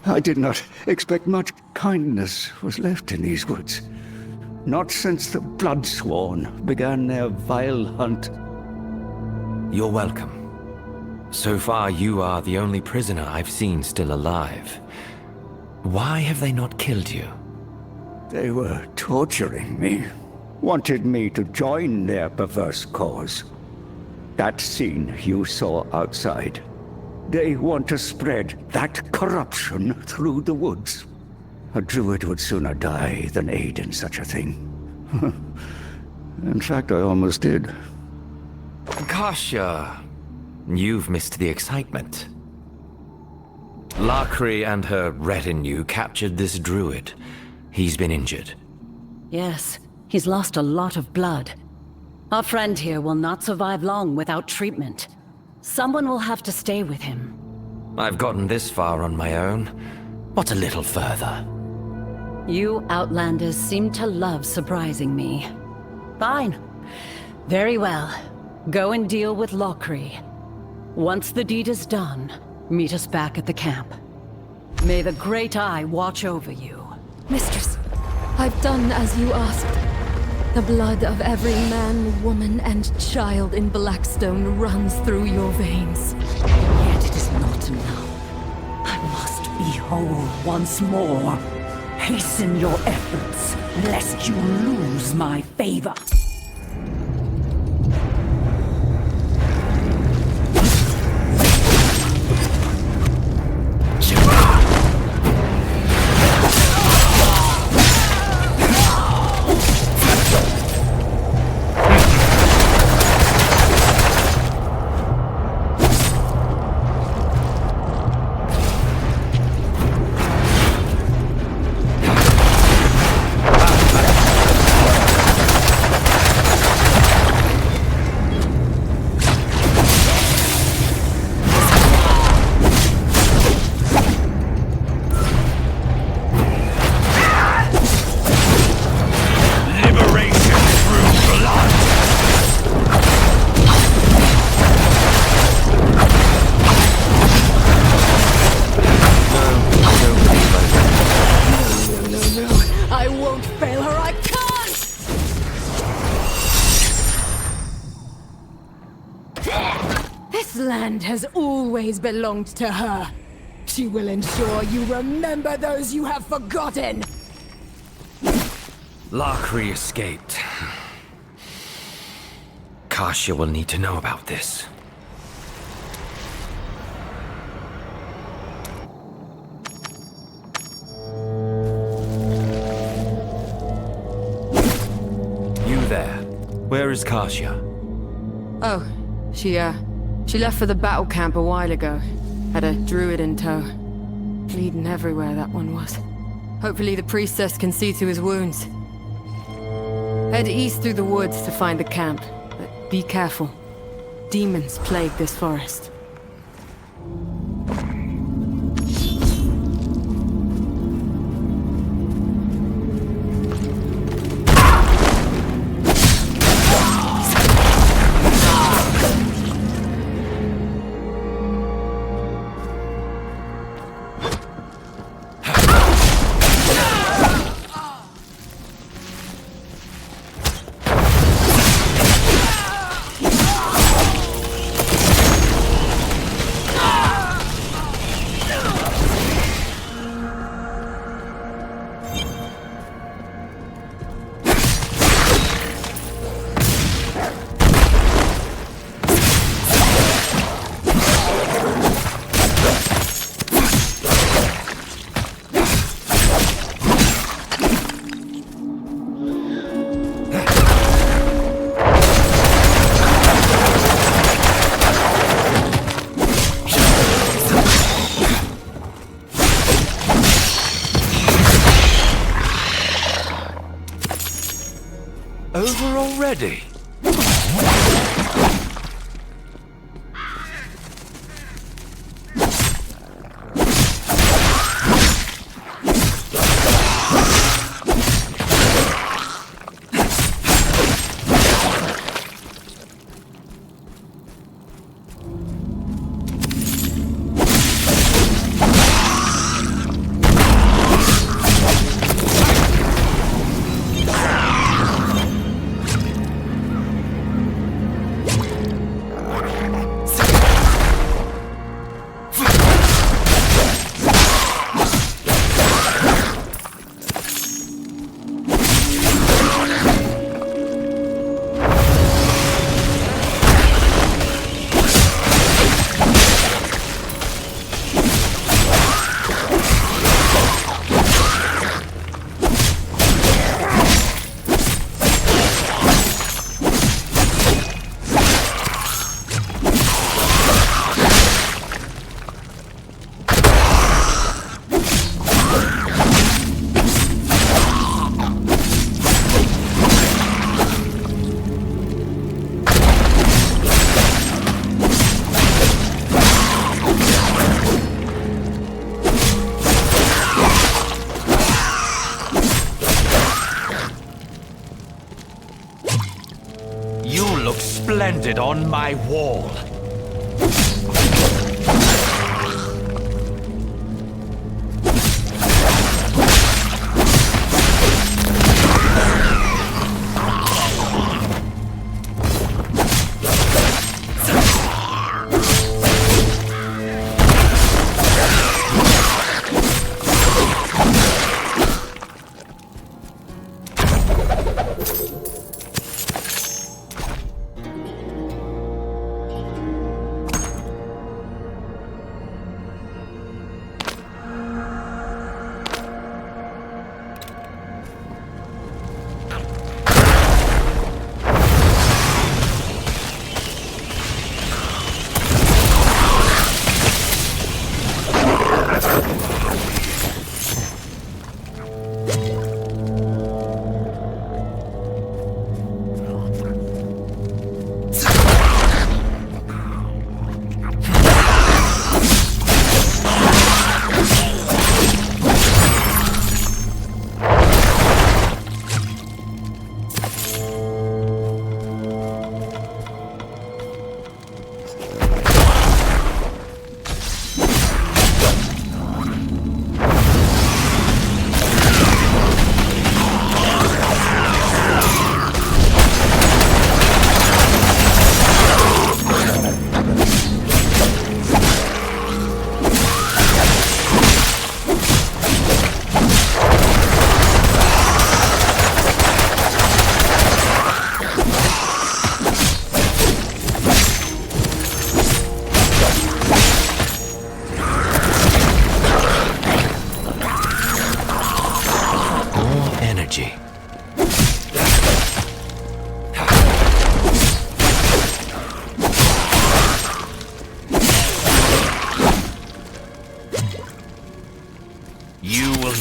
I did not expect much kindness was left in these woods. Not since the Bloodsworn began their vile hunt. You're welcome. So far, you are the only prisoner I've seen still alive. Why have they not killed you? They were torturing me. Wanted me to join their perverse cause. That scene you saw outside. They want to spread that corruption through the woods. A druid would sooner die than aid in such a thing. In fact, I almost did. Kasia, you've missed the excitement. Lakri and her retinue captured this druid. He's been injured. Yes, he's lost a lot of blood. Our friend here will not survive long without treatment. Someone will have to stay with him. I've gotten this far on my own. What's a little further? You Outlanders seem to love surprising me. Fine. Very well. Go and deal with Lakri. Once the deed is done, meet us back at the camp. May the Great Eye watch over you. Mistress, I've done as you asked. The blood of every man, woman, and child in Blackstone runs through your veins. Yet it is not enough. I must be whole once more. Hasten your efforts, lest you lose my favor. Has always belonged to her. She will ensure you remember those you have forgotten. Lakri escaped. Kasia will need to know about this. You there. Where is Kasia? Oh, she left for the battle camp a while ago. Had a druid in tow. Bleeding everywhere, that one was. Hopefully the priestess can see to his wounds. Head east through the woods to find the camp, but be careful. Demons plague this forest. already? Splendid on my wall.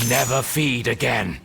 Never feed again.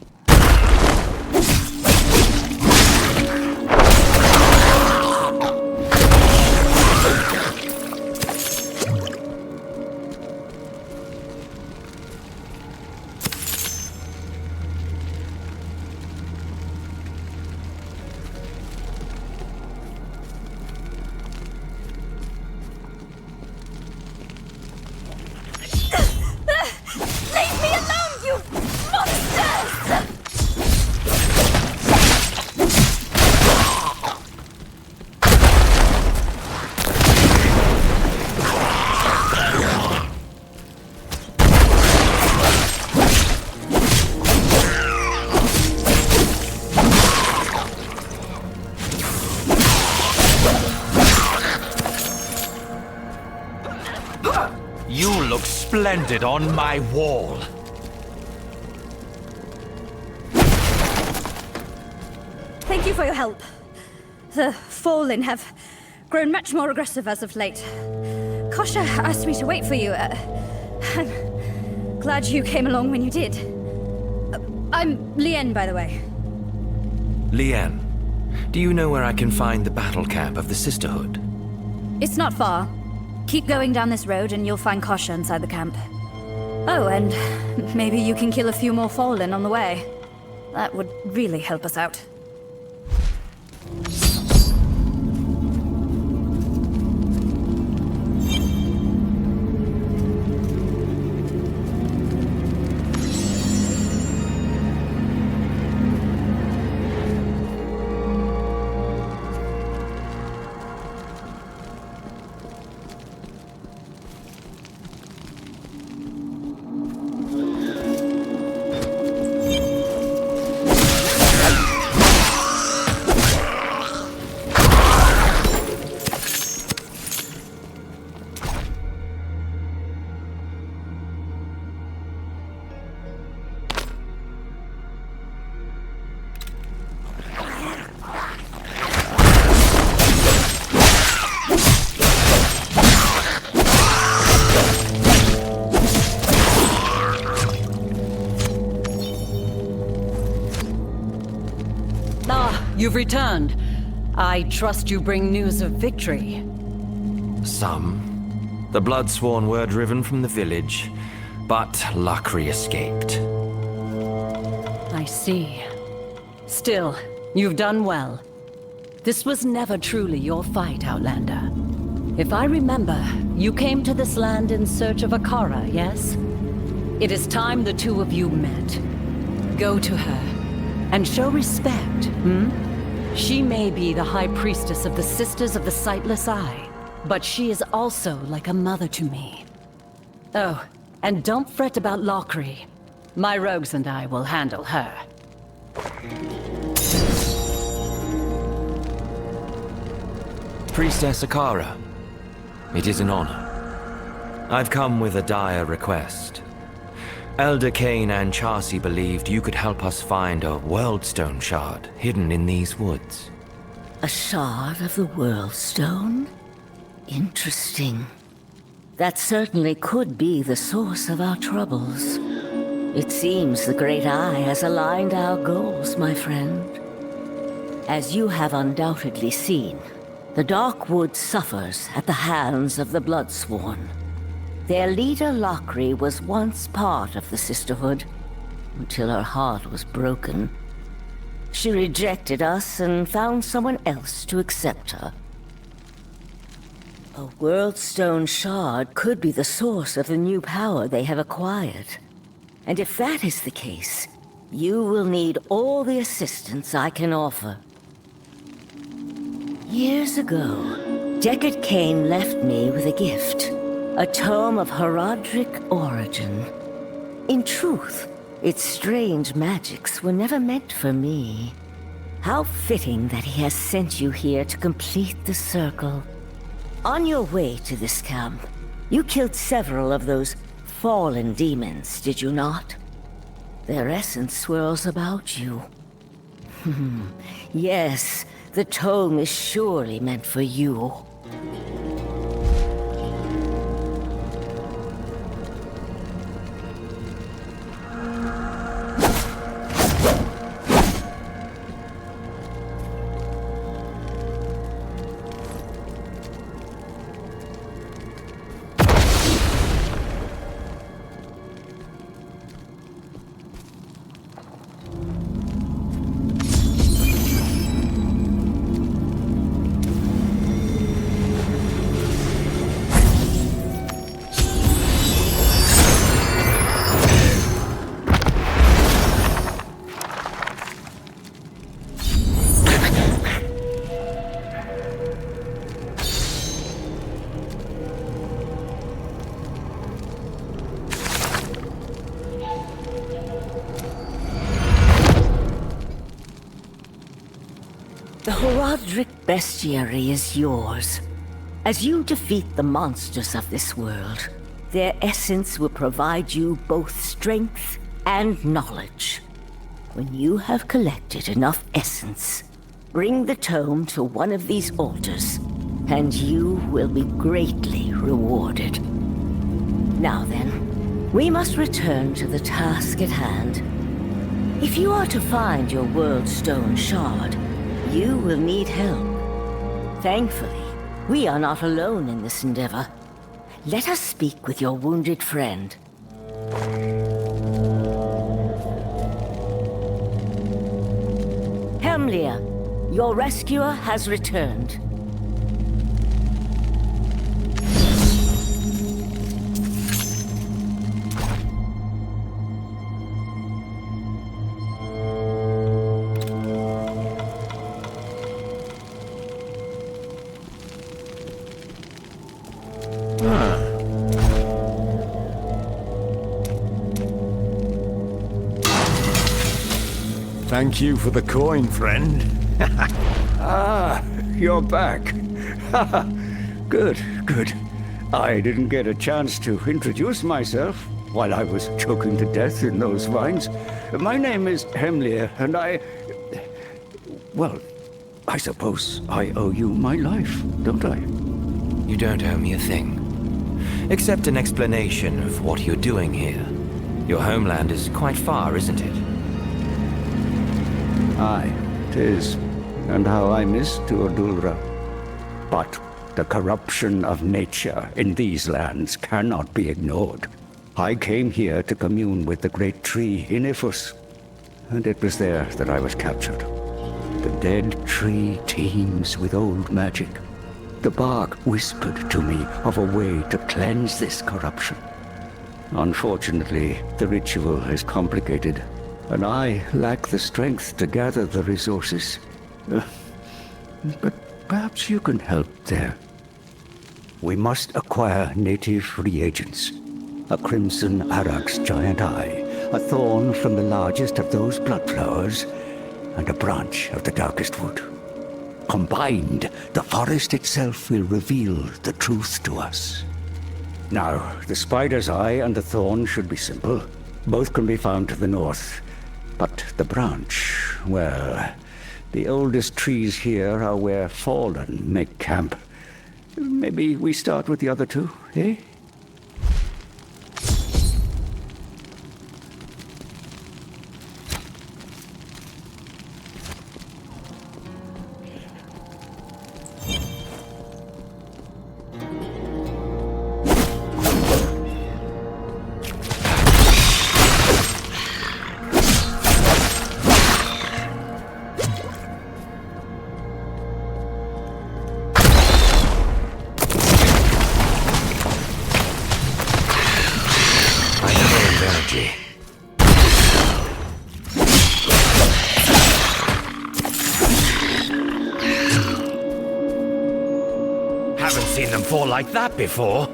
You look splendid on my wall. Thank you for your help. The Fallen have grown much more aggressive as of late. Kosha asked me to wait for you. I'm glad you came along when you did. I'm Lien, by the way. Lien, Do you know where I can find the battle camp of the Sisterhood? It's not far. Keep going down this road and you'll find Kosha inside the camp. Oh, and maybe you can kill a few more Fallen on the way. That would really help us out. You've returned. I trust you bring news of victory. Some. The Bloodsworn were driven from the village, but Lockery escaped. I see. Still, you've done well. This was never truly your fight, Outlander. If I remember, you came to this land in search of Akara, yes? It is time the two of you met. Go to her, and show respect, She may be the High Priestess of the Sisters of the Sightless Eye, but she is also like a mother to me. Oh, and don't fret about Lockery. My rogues and I will handle her. Priestess Akara, it is an honor. I've come with a dire request. Elder Cain and Chassi believed you could help us find a Worldstone shard hidden in these woods. A shard of the Worldstone? Interesting. That certainly could be the source of our troubles. It seems the Great Eye has aligned our goals, my friend. As you have undoubtedly seen, the Dark Wood suffers at the hands of the Bloodsworn. Their leader, Lockery, was once part of the Sisterhood, until her heart was broken. She rejected us and found someone else to accept her. A Worldstone shard could be the source of the new power they have acquired. And if that is the case, you will need all the assistance I can offer. Years ago, Deckard Cain left me with a gift. A tome of Herodric origin. In truth, its strange magics were never meant for me. How fitting that he has sent you here to complete the circle. On your way to this camp, you killed several of those fallen demons, did you not? Their essence swirls about you. Yes, the tome is surely meant for you. The Herodric bestiary is yours. As you defeat the monsters of this world, their essence will provide you both strength and knowledge. When you have collected enough essence, bring the tome to one of these altars, and you will be greatly rewarded. Now then, we must return to the task at hand. If you are to find your Worldstone shard, You will need help. Thankfully, we are not alone in this endeavor. Let us speak with your wounded friend. Hemlia, your rescuer has returned. Thank you for the coin, friend. You're back. Good, good. I didn't get a chance to introduce myself while I was choking to death in those vines. My name is Hemlia, and well, I suppose I owe you my life, don't I? You don't owe me a thing. Except an explanation of what you're doing here. Your homeland is quite far, isn't it? Aye, 'tis, and how I miss Tuadulra. But the corruption of nature in these lands cannot be ignored. I came here to commune with the great tree in Ifus, and it was there that I was captured. The dead tree teems with old magic. The bark whispered to me of a way to cleanse this corruption. Unfortunately, the ritual is complicated, and I lack the strength to gather the resources. But perhaps you can help there. We must acquire native reagents. A crimson arax giant eye, a thorn from the largest of those blood flowers, and a branch of the darkest wood. Combined, the forest itself will reveal the truth to us. Now, the spider's eye and the thorn should be simple. Both can be found to the north. But the branch, well, the oldest trees here are where fallen make camp. Maybe we start with the other two, eh? Haven't seen them fall like that before.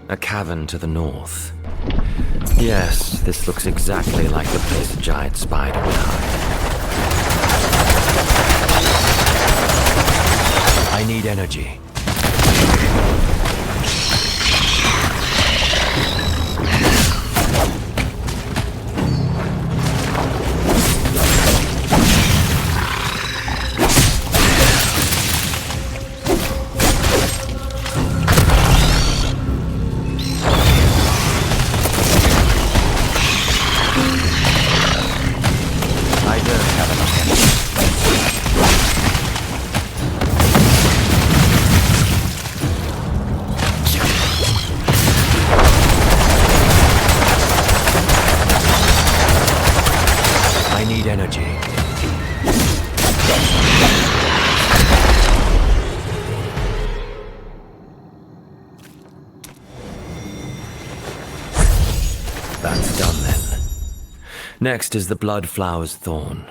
A cavern to the north. Yes, this looks exactly like the place a giant spider would hide. I need energy. That's done then. Next is the Bloodflower's Thorn.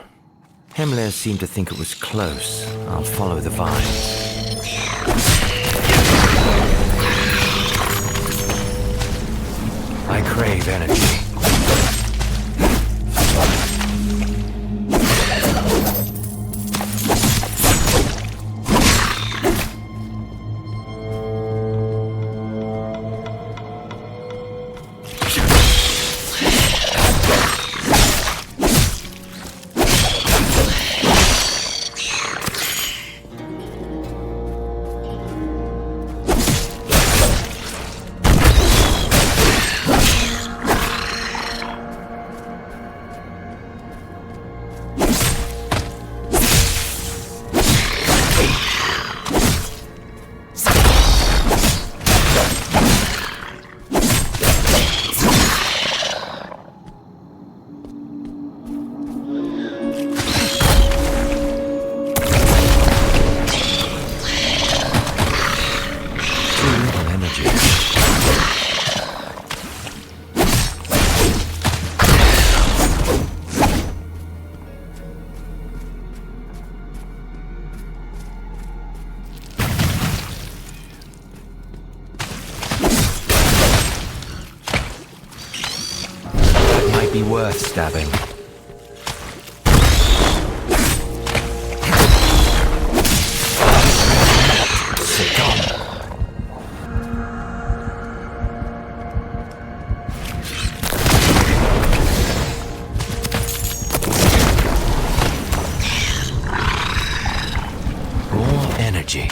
Hemlia seemed to think it was close. I'll follow the vines. I crave energy. be worth stabbing. Succumb. More energy.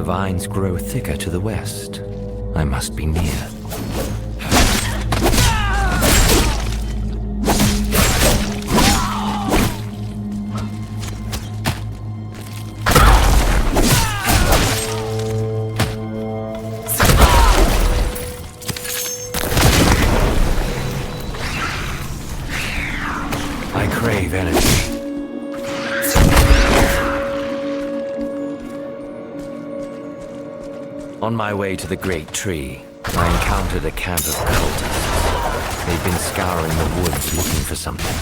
Vines grow thicker to the west. I must be near. I crave energy. On my way to the great tree, I encountered a camp of cultists. They'd been scouring the woods looking for something.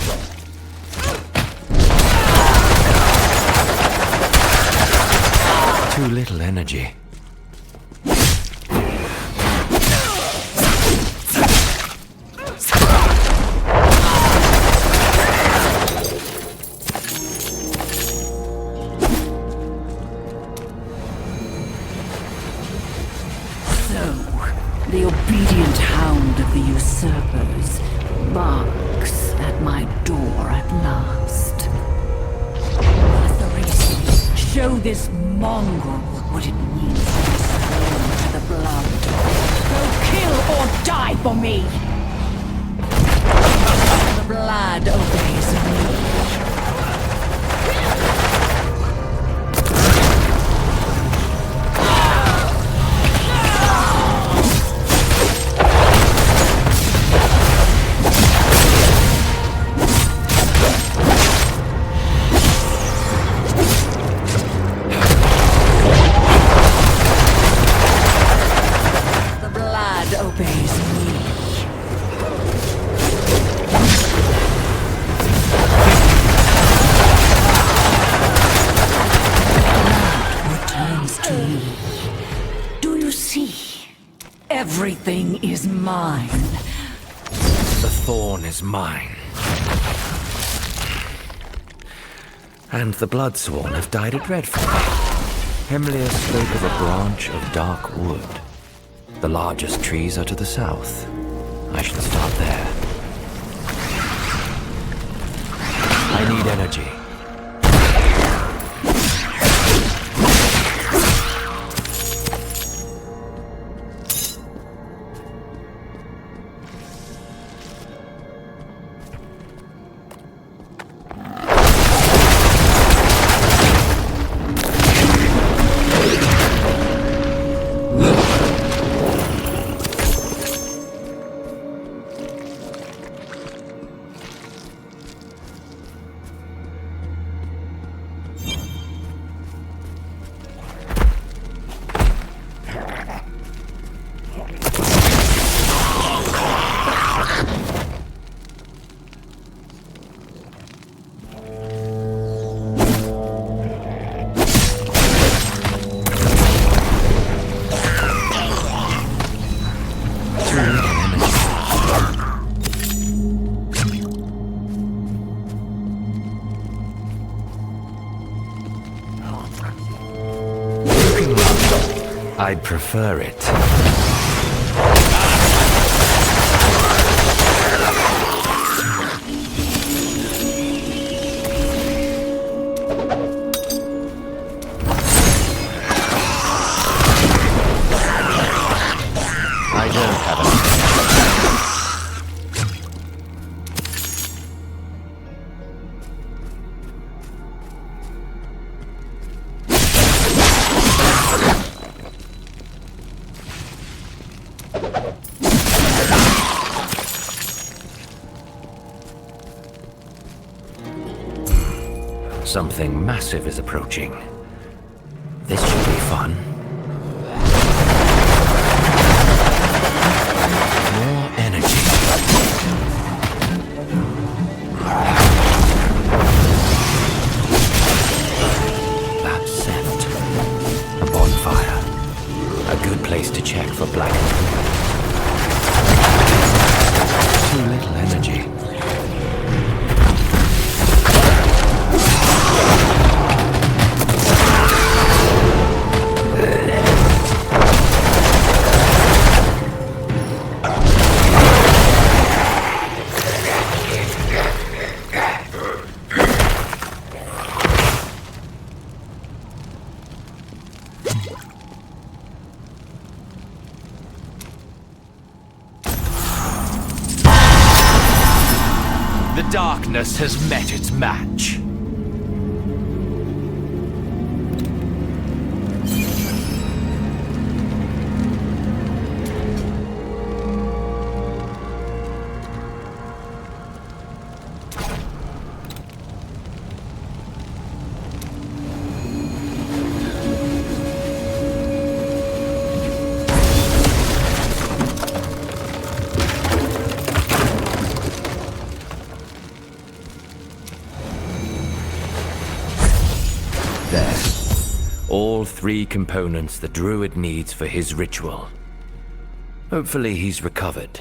Too little energy. The obedient hound of the usurpers barks at my door at last. What's the reason? Show this mongrel what it means to be sworn to the blood. Go kill or die for me! The blood obeys me. Everything is mine. The thorn is mine. And the Bloodsworn have died a dreadful death. Hemlier spoke of a branch of dark wood. The largest trees are to the south. I should start there. I need energy. I'd prefer it. I don't have a... Something massive is approaching. This should be fun. More energy. That scent. A bonfire. A good place to check for black. Too little energy. The darkness has met its match. All three components the druid needs for his ritual. Hopefully he's recovered.